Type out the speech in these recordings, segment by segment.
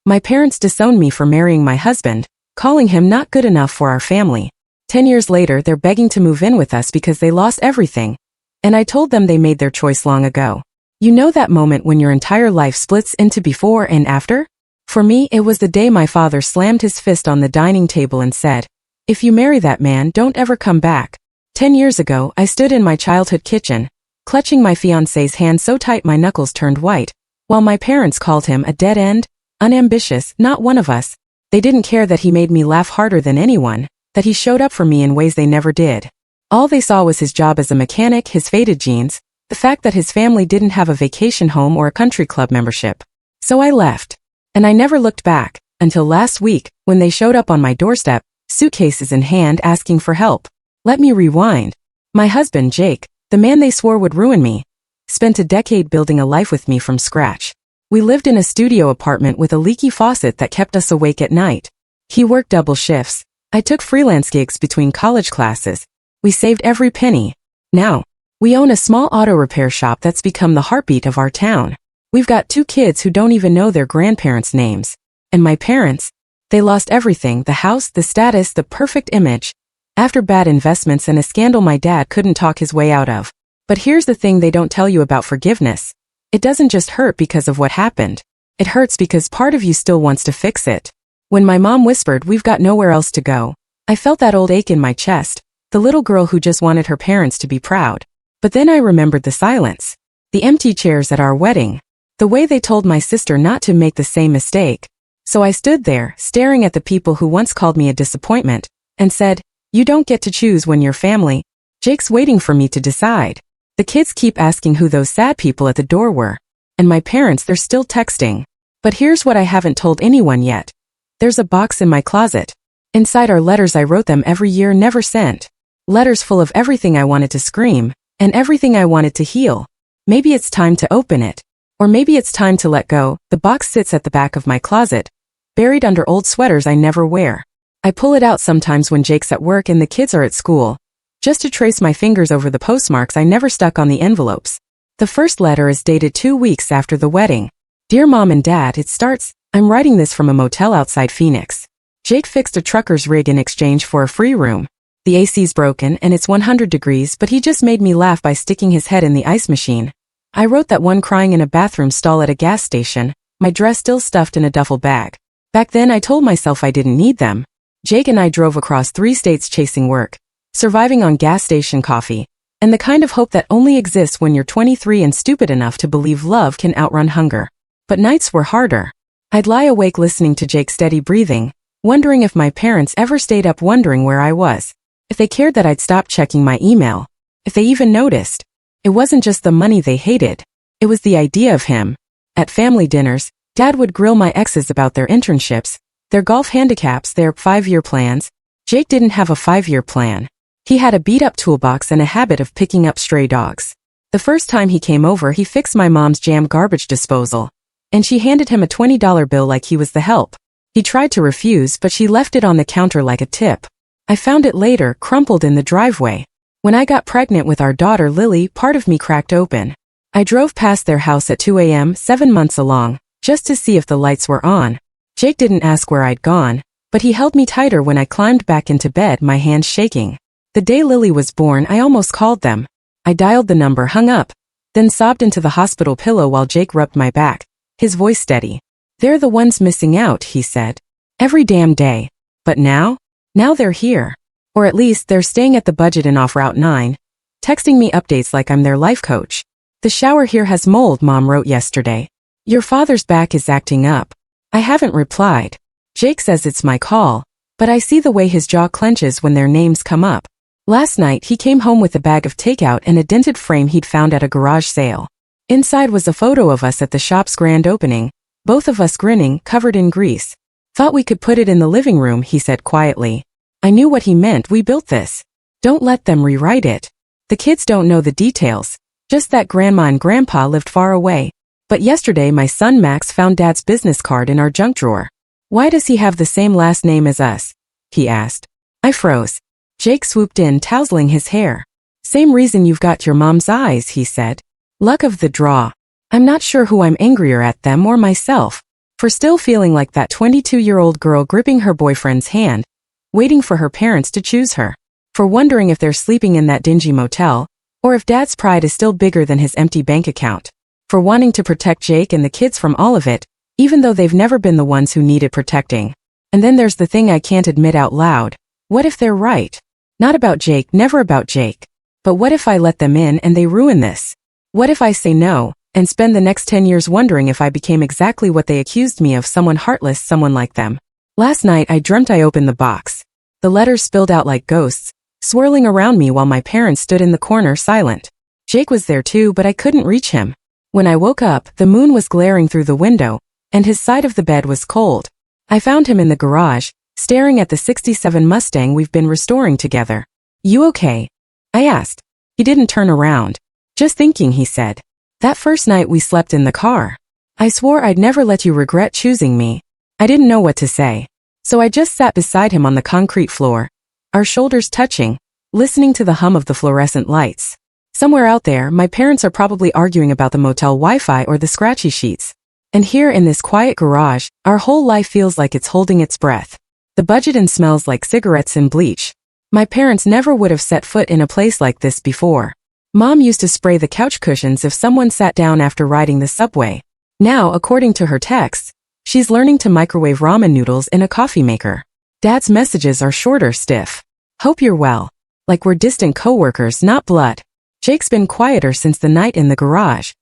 My parents disowned me for marrying my husband, calling him not good enough for our family. 10 years later, they're begging to move in with us because they lost everything. And I told them they made their choice long ago. You know that moment when your entire life splits into before and after? For me, it was the day my father slammed his fist on the dining table and said, "If you marry that man, don't ever come back." 10 years ago, I stood in my childhood kitchen, clutching my fiancé's hand so tight my knuckles turned white, while my parents called him a dead end, unambitious, not one of us. They didn't care that he made me laugh harder than anyone, that he showed up for me in ways they never did. All they saw was his job as a mechanic, his faded jeans, the fact that his family didn't have a vacation home or a country club membership. So I left. And I never looked back, until last week, when they showed up on my doorstep, suitcases in hand asking for help. Let me rewind. My husband, Jake, the man they swore would ruin me, spent a decade building a life with me from scratch. We lived in a studio apartment with a leaky faucet that kept us awake at night. He worked double shifts. I took freelance gigs between college classes. We saved every penny. Now, we own a small auto repair shop that's become the heartbeat of our town. We've got 2 kids who don't even know their grandparents' names. And my parents, they lost everything, the house, the status, the perfect image, after bad investments and a scandal my dad couldn't talk his way out of. But here's the thing they don't tell you about forgiveness. It doesn't just hurt because of what happened. It hurts because part of you still wants to fix it. When my mom whispered, "We've got nowhere else to go," I felt that old ache in my chest, the little girl who just wanted her parents to be proud. But then I remembered the silence, the empty chairs at our wedding, the way they told my sister not to make the same mistake. So I stood there, staring at the people who once called me a disappointment, and said, "You don't get to choose when you're family." Jake's waiting for me to decide. The kids keep asking who those sad people at the door were. And my parents, they're still texting. But here's what I haven't told anyone yet. There's a box in my closet. Inside are letters I wrote them every year, never sent. Letters full of everything I wanted to scream, and everything I wanted to heal. Maybe it's time to open it. Or maybe it's time to let go. The box sits at the back of my closet, buried under old sweaters I never wear. I pull it out sometimes when Jake's at work and the kids are at school, just to trace my fingers over the postmarks I never stuck on the envelopes. The first letter is dated 2 weeks after the wedding. "Dear Mom and Dad," it starts. I'm writing this from a motel outside Phoenix. Jake fixed a trucker's rig in exchange for a free room. The AC's broken and it's 100 degrees, but he just made me laugh by sticking his head in the ice machine. I wrote that one crying in a bathroom stall at a gas station, my dress still stuffed in a duffel bag. Back then I told myself I didn't need them. Jake and I drove across 3 states chasing work, surviving on gas station coffee, and the kind of hope that only exists when you're 23 and stupid enough to believe love can outrun hunger. But nights were harder. I'd lie awake listening to Jake's steady breathing, wondering if my parents ever stayed up, wondering where I was, if they cared that I'd stopped checking my email, if they even noticed. It wasn't just the money they hated. It was the idea of him. At family dinners, Dad would grill my exes about their internships, their golf handicaps, their 5-year plans. Jake didn't have a 5-year plan. He had a beat-up toolbox and a habit of picking up stray dogs. The first time he came over, he fixed my mom's jam garbage disposal, and she handed him a $20 bill like he was the help. He tried to refuse, but she left it on the counter like a tip. I found it later, crumpled in the driveway. When I got pregnant with our daughter Lily, part of me cracked open. I drove past their house at 2 a.m., 7 months along, just to see if the lights were on. Jake didn't ask where I'd gone, but he held me tighter when I climbed back into bed, my hands shaking. The day Lily was born, I almost called them. I dialed the number, hung up, then sobbed into the hospital pillow while Jake rubbed my back, his voice steady. "They're the ones missing out," he said. "Every damn day. But now they're here. Or at least they're staying at the budget in off Route 9, texting me updates like I'm their life coach. The shower here has mold, Mom wrote yesterday. Your father's back is acting up." I haven't replied. Jake says it's my call, but I see the way his jaw clenches when their names come up. Last night he came home with a bag of takeout and a dented frame he'd found at a garage sale. Inside was a photo of us at the shop's grand opening, both of us grinning, covered in grease. "Thought we could put it in the living room," he said quietly. I knew what he meant. "We built this. Don't let them rewrite it." The kids don't know the details, just that Grandma and Grandpa lived far away. But yesterday my son Max found Dad's business card in our junk drawer. "Why does he have the same last name as us?" he asked. I froze. Jake swooped in, tousling his hair. "Same reason you've got your mom's eyes," he said. "Luck of the draw. I'm not sure who I'm angrier at, them or myself." For still feeling like that 22-year-old girl gripping her boyfriend's hand, waiting for her parents to choose her. For wondering if they're sleeping in that dingy motel, or if dad's pride is still bigger than his empty bank account. For wanting to protect Jake and the kids from all of it, even though they've never been the ones who needed protecting. And then there's the thing I can't admit out loud. What if they're right? Not about Jake, never about Jake. But what if I let them in and they ruin this? What if I say no, and spend the next 10 years wondering if I became exactly what they accused me of, someone heartless, someone like them? Last night I dreamt I opened the box. The letters spilled out like ghosts, swirling around me while my parents stood in the corner silent. Jake was there too, but I couldn't reach him. When I woke up, the moon was glaring through the window, and his side of the bed was cold. I found him in the garage, staring at the '67 Mustang we've been restoring together. "You okay?" I asked. He didn't turn around. "Just thinking," he said. "That first night we slept in the car. I swore I'd never let you regret choosing me." I didn't know what to say. So I just sat beside him on the concrete floor, our shoulders touching, listening to the hum of the fluorescent lights. Somewhere out there, my parents are probably arguing about the motel Wi-Fi or the scratchy sheets. And here in this quiet garage, our whole life feels like it's holding its breath. The budget and smells like cigarettes and bleach. My parents never would have set foot in a place like this before. Mom used to spray the couch cushions if someone sat down after riding the subway. Now, according to her texts, she's learning to microwave ramen noodles in a coffee maker. Dad's messages are shorter, stiff. "Hope you're well." Like we're distant co-workers, not blood. Jake's been quieter since the night in the garage.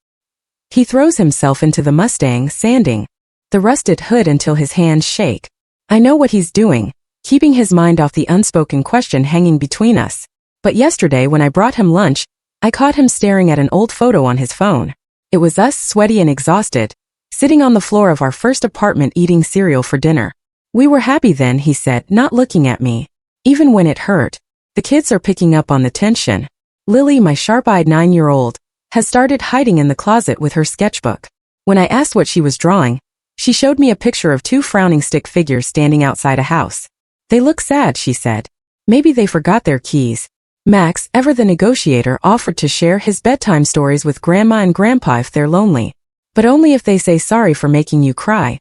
He throws himself into the Mustang, sanding the rusted hood until his hands shake. I know what he's doing, keeping his mind off the unspoken question hanging between us. But yesterday when I brought him lunch, I caught him staring at an old photo on his phone. It was us, sweaty and exhausted, sitting on the floor of our first apartment eating cereal for dinner. "We were happy then," he said, not looking at me. "Even when it hurt." The kids are picking up on the tension. Lily, my sharp-eyed 9-year-old, has started hiding in the closet with her sketchbook. When I asked what she was drawing, she showed me a picture of 2 frowning stick figures standing outside a house. "They look sad," she said. "Maybe they forgot their keys." Max, ever the negotiator, offered to share his bedtime stories with Grandma and Grandpa if they're lonely. "But only if they say sorry for making you cry,"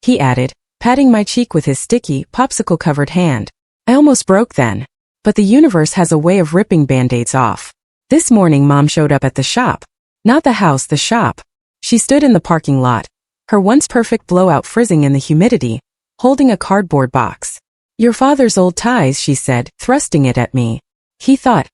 he added, patting my cheek with his sticky, popsicle-covered hand. I almost broke then. But the universe has a way of ripping band-aids off. This morning Mom showed up at the shop. Not the house, the shop. She stood in the parking lot, her once perfect blowout frizzing in the humidity, holding a cardboard box. "Your father's old ties," she said, thrusting it at me. He thought,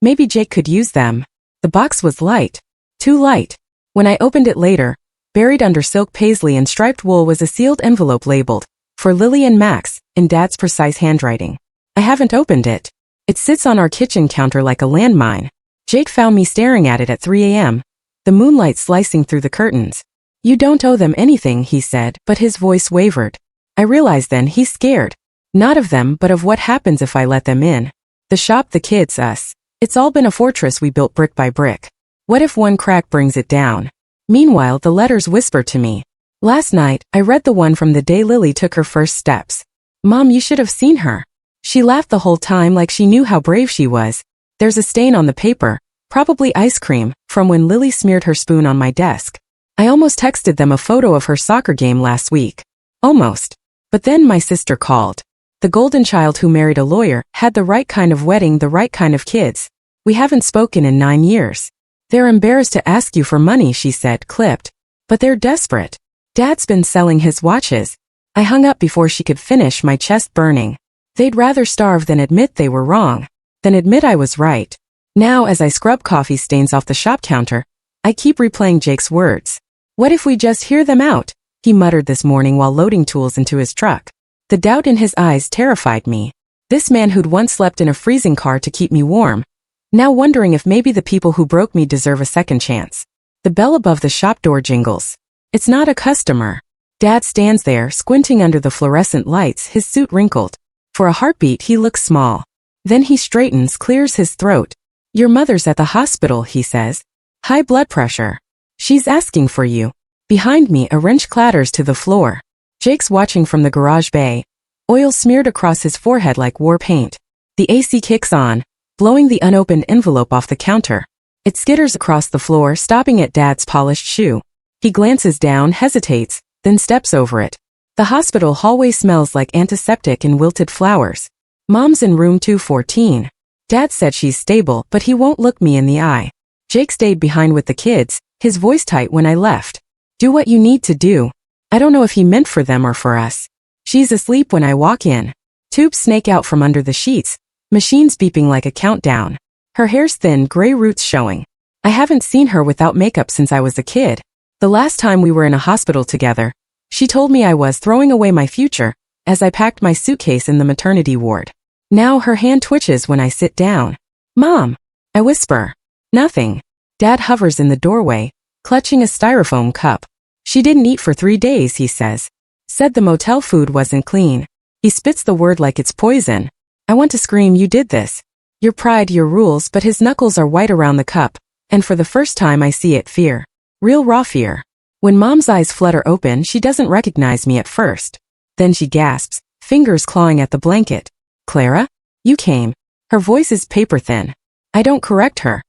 maybe Jake could use them. The box was light. Too light. When I opened it later, buried under silk paisley and striped wool was a sealed envelope labeled, "For Lily and Max," in Dad's precise handwriting. I haven't opened it. It sits on our kitchen counter like a landmine. Jake found me staring at it at 3 a.m., the moonlight slicing through the curtains. "You don't owe them anything," he said, but his voice wavered. I realized then he's scared. Not of them, but of what happens if I let them in. The shop, the kids, us. It's all been a fortress we built brick by brick. What if one crack brings it down? Meanwhile, the letters whisper to me. Last night, I read the one from the day Lily took her first steps. "Mom, you should have seen her. She laughed the whole time like she knew how brave she was. There's a stain on the paper, probably ice cream, from when Lily smeared her spoon on my desk." I almost texted them a photo of her soccer game last week. Almost. But then my sister called. The golden child who married a lawyer, had the right kind of wedding, the right kind of kids. "We haven't spoken in 9 years. They're embarrassed to ask you for money," she said, clipped. "But they're desperate. Dad's been selling his watches." I hung up before she could finish, my chest burning. They'd rather starve than admit they were wrong, than admit I was right. Now, as I scrub coffee stains off the shop counter, I keep replaying Jake's words. "What if we just hear them out?" he muttered this morning while loading tools into his truck. The doubt in his eyes terrified me. This man who'd once slept in a freezing car to keep me warm, now wondering if maybe the people who broke me deserve a second chance. The bell above the shop door jingles. It's not a customer. Dad stands there, squinting under the fluorescent lights, his suit wrinkled. For a heartbeat he looks small. Then he straightens, clears his throat. "Your mother's at the hospital," he says. "High blood pressure. She's asking for you." Behind me, a wrench clatters to the floor. Jake's watching from the garage bay, oil smeared across his forehead like war paint. The AC kicks on, blowing the unopened envelope off the counter. It skitters across the floor, stopping at Dad's polished shoe. He glances down, hesitates, then steps over it. The hospital hallway smells like antiseptic and wilted flowers. Mom's in room 214. Dad said she's stable, but he won't look me in the eye. Jake stayed behind with the kids, his voice tight when I left. Do what you need to do. I don't know if he meant for them or for us. She's asleep when I walk in. Tubes snake out from under the sheets, machines beeping like a countdown. Her hair's thin, gray roots showing. I haven't seen her without makeup since I was a kid. The last time we were in a hospital together, she told me I was throwing away my future as I packed my suitcase in the maternity ward. Now her hand twitches when I sit down. Mom, I whisper. Nothing. Dad hovers in the doorway, clutching a styrofoam cup. She didn't eat for 3 days, he says. Said the motel food wasn't clean. He spits the word like it's poison. I want to scream, you did this. Your pride, your rules, but his knuckles are white around the cup, and for the first time I see it, fear. Real raw fear. When Mom's eyes flutter open, she doesn't recognize me at first. Then she gasps, fingers clawing at the blanket. Clara? You came. Her voice is paper thin. I don't correct her.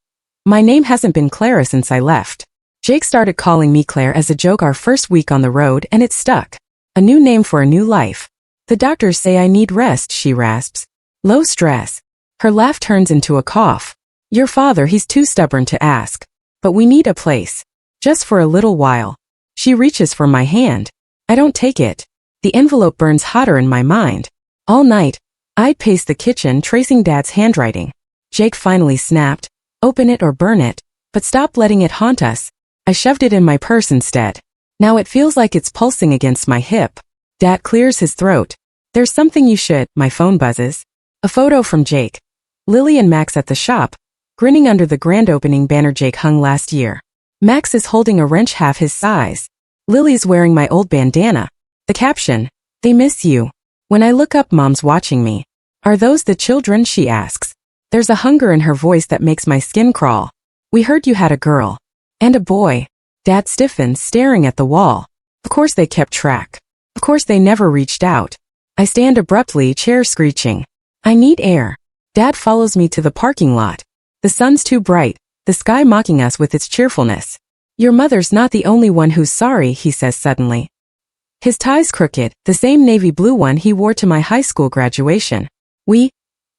My name hasn't been Clara since I left. Jake started calling me Claire as a joke our first week on the road, and it stuck. A new name for a new life. The doctors say I need rest, she rasps. Low stress. Her laugh turns into a cough. Your father, he's too stubborn to ask. But we need a place. Just for a little while. She reaches for my hand. I don't take it. The envelope burns hotter in my mind. All night, I'd pace the kitchen tracing Dad's handwriting. Jake finally snapped, open it or burn it, but stop letting it haunt us. I shoved it in my purse instead. Now it feels like it's pulsing against my hip. Dad clears his throat. There's something you should, my phone buzzes. A photo from Jake. Lily and Max at the shop, grinning under the grand opening banner Jake hung last year. Max is holding a wrench half his size. Lily's wearing my old bandana. The caption, they miss you. When I look up, Mom's watching me. Are those the children, she asks. There's a hunger in her voice that makes my skin crawl. We heard you had a girl. And a boy. Dad stiffens, staring at the wall. Of course they kept track. Of course they never reached out. I stand abruptly, chair screeching. I need air. Dad follows me to the parking lot. The sun's too bright, the sky mocking us with its cheerfulness. Your mother's not the only one who's sorry, he says suddenly. His tie's crooked, the same navy blue one he wore to my high school graduation. We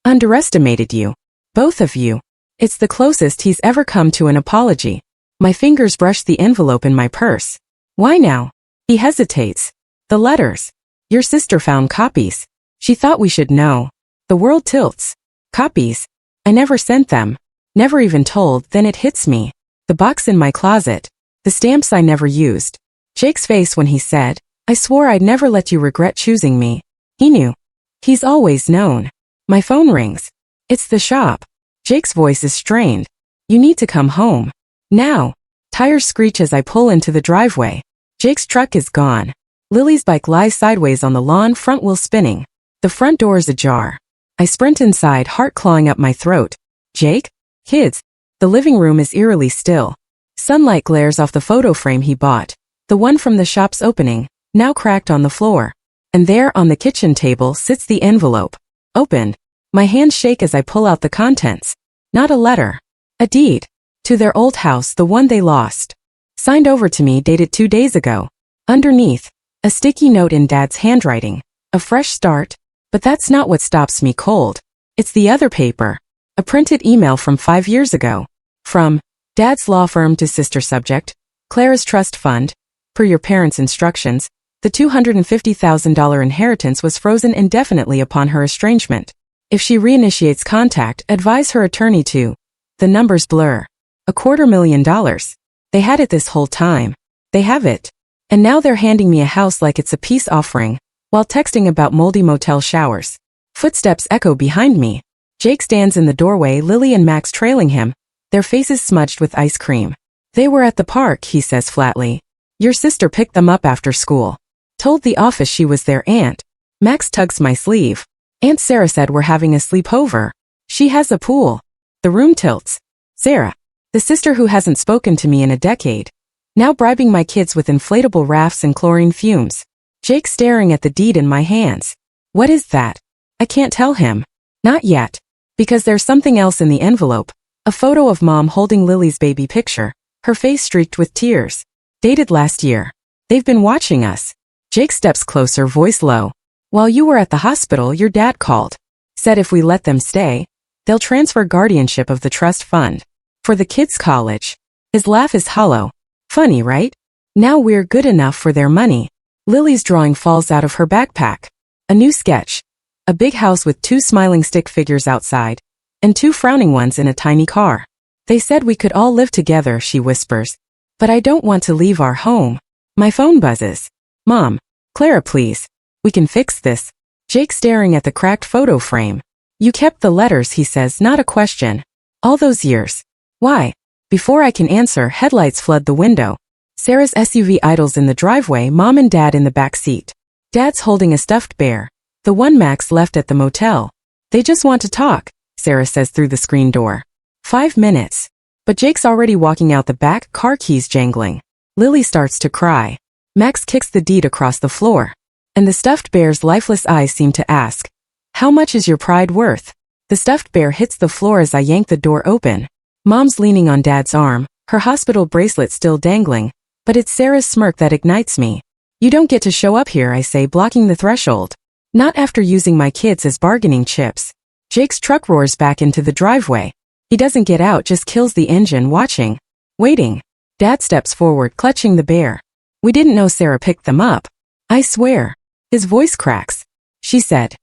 underestimated you. Both of you. It's the closest he's ever come to an apology. My fingers brush the envelope in my purse. Why now? He hesitates. The letters. Your sister found copies. She thought we should know. The world tilts. Copies. I never sent them. Never even told, then it hits me. The box in my closet. The stamps I never used. Jake's face when he said, I swore I'd never let you regret choosing me. He knew. He's always known. My phone rings. It's the shop. Jake's voice is strained. You need to come home. Now. Tires screech as I pull into the driveway. Jake's truck is gone. Lily's bike lies sideways on the lawn, front wheel spinning. The front door is ajar. I sprint inside, heart clawing up my throat. Jake? Kids. The living room is eerily still. Sunlight glares off the photo frame he bought. The one from the shop's opening, now cracked on the floor. And there on the kitchen table sits the envelope. Opened. My hands shake as I pull out the contents. Not a letter. A deed. To their old house, the one they lost. Signed over to me, dated 2 days ago. Underneath, a sticky note in Dad's handwriting. A fresh start. But that's not what stops me cold. It's the other paper. A printed email from 5 years ago. From Dad's law firm to sister subject, Clara's trust fund. Per your parents' instructions, the $250,000 inheritance was frozen indefinitely upon her estrangement. If she reinitiates contact, advise her attorney to. The numbers blur. $250,000. They had it this whole time. They have it. And now they're handing me a house like it's a peace offering, while texting about moldy motel showers. Footsteps echo behind me. Jake stands in the doorway, Lily and Max trailing him, their faces smudged with ice cream. They were at the park, he says flatly. Your sister picked them up after school. Told the office she was their aunt. Max tugs my sleeve. Aunt Sarah said we're having a sleepover. She has a pool. The room tilts. Sarah. The sister who hasn't spoken to me in a decade. Now bribing my kids with inflatable rafts and chlorine fumes. Jake staring at the deed in my hands. What is that? I can't tell him. Not yet. Because there's something else in the envelope. A photo of Mom holding Lily's baby picture, her face streaked with tears. Dated last year. They've been watching us. Jake steps closer, voice low. While you were at the hospital, your dad called. Said if we let them stay, they'll transfer guardianship of the trust fund. For the kids' college. His laugh is hollow. Funny, right? Now we're good enough for their money. Lily's drawing falls out of her backpack. A new sketch. A big house with 2 smiling stick figures outside, and 2 frowning ones in a tiny car. They said we could all live together, she whispers. But I don't want to leave our home. My phone buzzes. Mom. Clara, please. We can fix this. Jake staring at the cracked photo frame. You kept the letters, he says, not a question. All those years. Why? Before I can answer, headlights flood the window. Sarah's SUV idles in the driveway, Mom and Dad in the back seat. Dad's holding a stuffed bear. The one Max left at the motel. They just want to talk, Sarah says through the screen door. 5 minutes. But Jake's already walking out the back, car keys jangling. Lily starts to cry. Max kicks the deed across the floor. And the stuffed bear's lifeless eyes seem to ask, how much is your pride worth? The stuffed bear hits the floor as I yank the door open. Mom's leaning on Dad's arm, her hospital bracelet still dangling. But it's Sarah's smirk that ignites me. You don't get to show up here, I say, blocking the threshold. Not after using my kids as bargaining chips. Jake's truck roars back into the driveway. He doesn't get out, just kills the engine, watching. Waiting. Dad steps forward, clutching the bear. We didn't know Sarah picked them up. I swear. His voice cracks. She said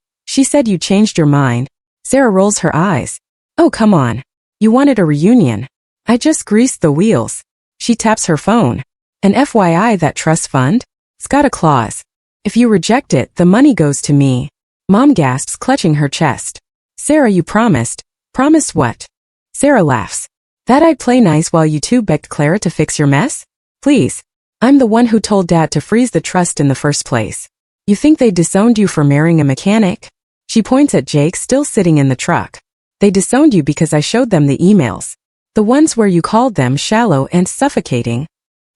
you changed your mind. Sarah rolls her eyes. Oh, come on. You wanted a reunion. I just greased the wheels. She taps her phone. And FYI, that trust fund? It's got a clause. If you reject it, the money goes to me. Mom gasps, clutching her chest. Sarah, you promised. Promised what? Sarah laughs. That I'd play nice while you two begged Clara to fix your mess? Please. I'm the one who told Dad to freeze the trust in the first place. You think they disowned you for marrying a mechanic? She points at Jake, still sitting in the truck. They disowned you because I showed them the emails. The ones where you called them shallow and suffocating.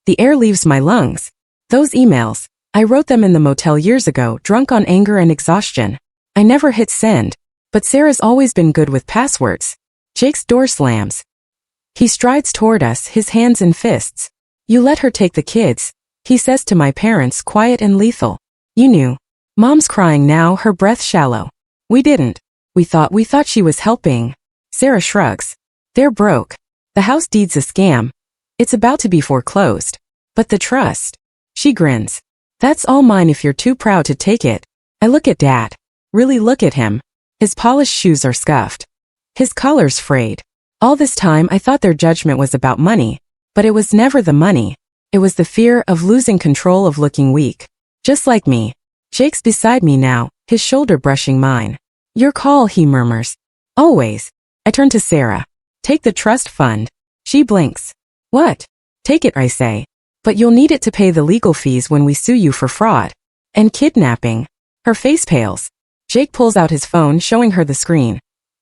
The air leaves my lungs. Those emails. I wrote them in the motel years ago, drunk on anger and exhaustion. I never hit send. But Sarah's always been good with passwords. Jake's door slams. He strides toward us, his hands in fists. You let her take the kids, he says to my parents, quiet and lethal. You knew. Mom's crying now, her breath shallow. We didn't. We thought she was helping. Sarah shrugs. They're broke. The house deed's a scam. It's about to be foreclosed. But the trust. She grins. That's all mine if you're too proud to take it. I look at Dad. Really look at him. His polished shoes are scuffed. His collar's frayed. All this time I thought their judgment was about money. But it was never the money. It was the fear of losing control, of looking weak. Just like me. Jake's beside me now, his shoulder brushing mine. Your call, he murmurs. Always. I turn to Sarah. Take the trust fund. She blinks. What? Take it, I say. But you'll need it to pay the legal fees when we sue you for fraud. And kidnapping. Her face pales. Jake pulls out his phone, showing her the screen.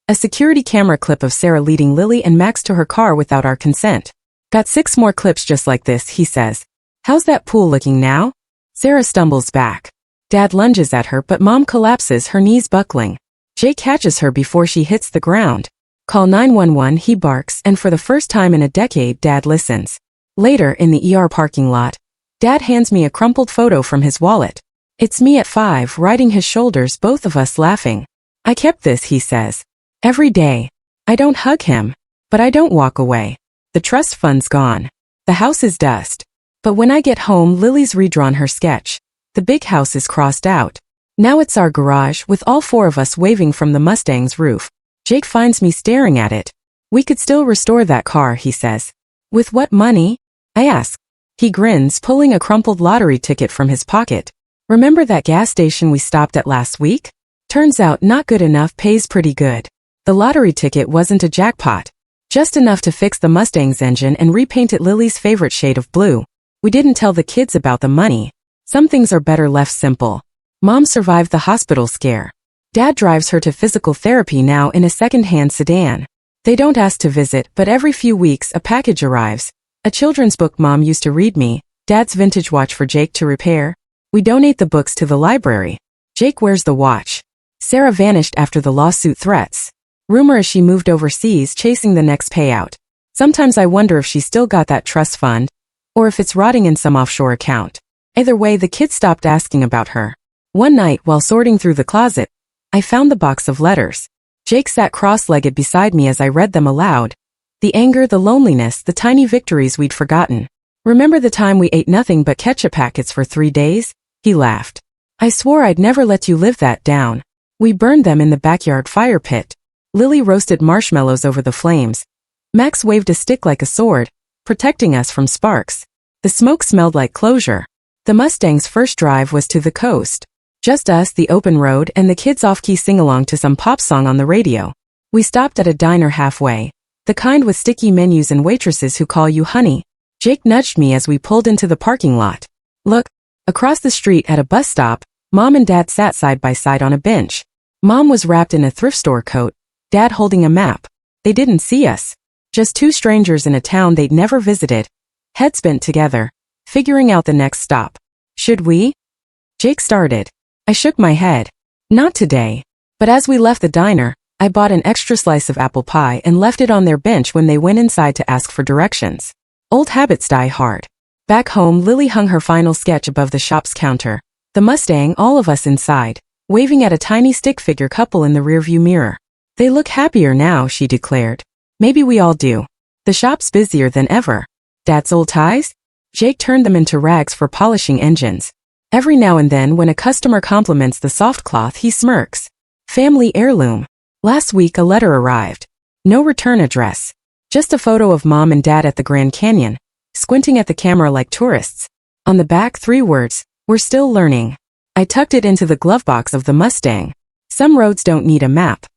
A security camera clip of Sarah leading Lily and Max to her car without our consent. Got 6 more clips just like this, he says. How's that pool looking now? Sarah stumbles back. Dad lunges at her, but Mom collapses, her knees buckling. Jake catches her before she hits the ground. Call 911, he barks, and for the first time in a decade, Dad listens. Later, in the ER parking lot, Dad hands me a crumpled photo from his wallet. It's me at 5, riding his shoulders, both of us laughing. I kept this, he says. Every day. I don't hug him. But I don't walk away. The trust fund's gone. The house is dust. But when I get home, Lily's redrawn her sketch. The big house is crossed out. Now it's our garage, with all 4 of us waving from the Mustang's roof. Jake finds me staring at it. We could still restore that car, he says. With what money? I ask. He grins, pulling a crumpled lottery ticket from his pocket. Remember that gas station we stopped at last week? Turns out not good enough pays pretty good. The lottery ticket wasn't a jackpot. Just enough to fix the Mustang's engine and repaint it Lily's favorite shade of blue. We didn't tell the kids about the money. Some things are better left simple. Mom survived the hospital scare. Dad drives her to physical therapy now in a second-hand sedan. They don't ask to visit, but every few weeks a package arrives. A children's book Mom used to read me, Dad's vintage watch for Jake to repair. We donate the books to the library. Jake wears the watch. Sarah vanished after the lawsuit threats. Rumor is she moved overseas, chasing the next payout. Sometimes I wonder if she still got that trust fund, or if it's rotting in some offshore account. Either way, the kids stopped asking about her. One night, while sorting through the closet, I found the box of letters. Jake sat cross-legged beside me as I read them aloud. The anger, the loneliness, the tiny victories we'd forgotten. Remember the time we ate nothing but ketchup packets for 3 days? He laughed. I swore I'd never let you live that down. We burned them in the backyard fire pit. Lily roasted marshmallows over the flames. Max waved a stick like a sword, protecting us from sparks. The smoke smelled like closure. The Mustang's first drive was to the coast. Just us, the open road, and the kids off-key sing-along to some pop song on the radio. We stopped at a diner halfway. The kind with sticky menus and waitresses who call you honey. Jake nudged me as we pulled into the parking lot. Look, across the street at a bus stop, Mom and Dad sat side by side on a bench. Mom was wrapped in a thrift store coat, Dad holding a map. They didn't see us. Just two strangers in a town they'd never visited. Heads bent together, figuring out the next stop. Should we? Jake started. I shook my head. Not today. But as we left the diner, I bought an extra slice of apple pie and left it on their bench when they went inside to ask for directions. Old habits die hard. Back home, Lily hung her final sketch above the shop's counter. The Mustang, all of us inside, waving at a tiny stick figure couple in the rearview mirror. They look happier now, she declared. Maybe we all do. The shop's busier than ever. Dad's old ties? Jake turned them into rags for polishing engines. Every now and then when a customer compliments the soft cloth, he smirks. Family heirloom. Last week a letter arrived. No return address. Just a photo of Mom and Dad at the Grand Canyon, squinting at the camera like tourists. On the back, 3 words, we're still learning. I tucked it into the glove box of the Mustang. Some roads don't need a map.